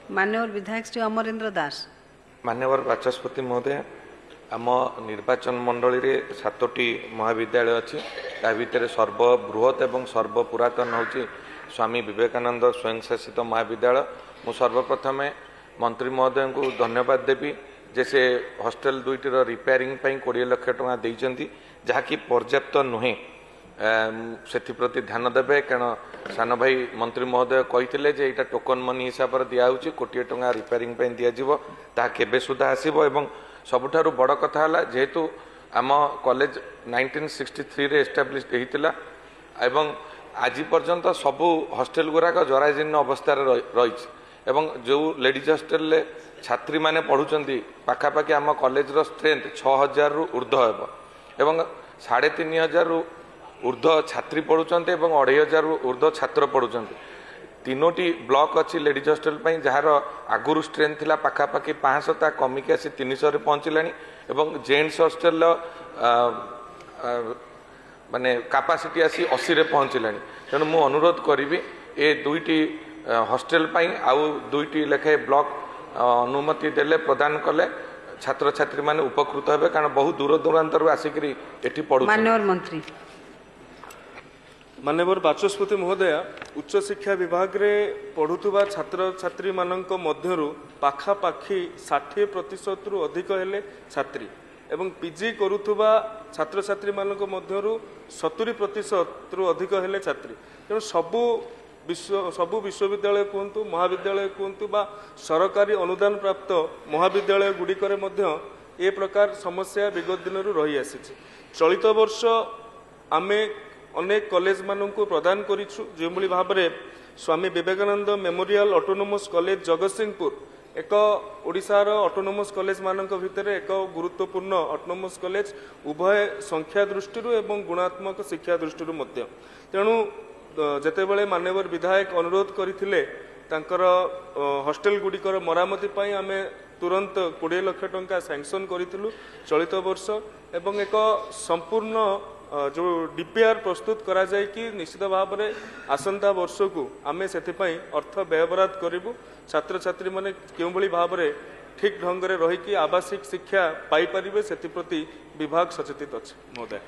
मान्यवर विधायक श्री अमरेंद्र दास। मान्यवर बाचस्पति महोदय, आम निर्वाचन मंडली रे 7टी महाविद्यालय अच्छी भितर सर्वबृहत एवं सर्वपुरातन हूँ स्वामी विवेकानंद स्वयंशासित महाविद्यालय। मु सर्वप्रथमे मंत्री महोदय को धन्यवाद देवी जे से हॉस्टेल दुईटर रिपेयरिंग 20 लाख टंका देइचंती जहाँकि पर्याप्त नुहे से प्रति ध्यान देवे कारण सान भाई मंत्री महोदय कही जे यहाँ टोकन मनी हिसाब से दिखाई 1 कोटी टंका रिपेयरिंग दिज्व ता केबे सुधा आसीबो। एवं सबुठारु बड़ कथा है जेहेतु आम कॉलेज 1963 रे एस्टाब्लिश होता एवं आज पर्यंत सबू हॉस्टेल गुराक जराजीर्ण अवस्था रही एवं जो लेडीज हॉस्टेल छात्री माने पढ़ुचंती पाखापाखि आम कॉलेज रो स्ट्रेंथ 6000 रु ऊर्ध्व हेबो एवं 3500 रु ऊर्ध्व छात्री पढ़ुचंती एवं 2500 रु ऊर्ध्व छात्र पढ़ुचंती। 3टी ब्लॉक अच्छी लेडीज हॉस्टेल जार आगुरी स्ट्रेंथ थिला पाखापाखि 500 ता कमिक आसी 300 रे पहुँचलानी एवं जेंट्स हॉस्टेल माने कैपेसिटी आसी 80 रे पहुँचलानी। तेणु मु अनुरोध करी ए 2टी हॉस्टेल आउ 2टी लेखाए ब्लॉक अनुमति देले प्रदान कले छात्र छात्री माने उपकृत हेबे कारण बहुत दूर दूरांतर आसिक एठी पढ़ु। माननीय मंत्री माननीय बाचस्पति महोदय, उच्च शिक्षा विभाग रे पढ़ुवा छात्र छात्री मानक मध्यरु पाखापाखि 60% रु अधिक हेले छात्री एवं पीजी करुवा छात्र छात्री मानक मध्यरु 70% रु अधिक हेले छात्री। तेणु सबु विश्वविद्यालय कहतु महाविद्यालय कहतु बा सरकारी अनुदान प्राप्त महाविद्यालय गुड़िकर ए प्रकार समस्या विगत दिन रही आसी। चलित वर्ष आमे अनेक कॉलेज मानू प्रदान करिछु जो भाव में Swami Vivekananda memorial autonomous college Jagatsinghpur एक ओडिशार ऑटोनोमस कॉलेज मानक भितर एक गुरुत्वपूर्ण ऑटोनोमस कॉलेज उभय संख्या दृष्टि एवं गुणात्मक शिक्षा दृष्टि तेणु जेतेबेले मान्यवर विधायक अनुरोध करथिले तांकर हॉस्टेल गुड़िकर मरामती पाई आमे तुरंत 20 लाख टंका सैंक्शन करिथिलु चलित वर्ष एवं एक संपूर्ण जो डीपीआर प्रस्तुत करा जाय कि निश्चित भाव में आसंता वर्ष को आमे सेथिपाई अर्थ व्ययबराद करिवु। छात्र छात्री माने केउ भली भाव में ठीक ढंग रे रही कि आवासिक शिक्षा पाई परिबे सेति प्रति विभाग सचेतित अछि। महोदय।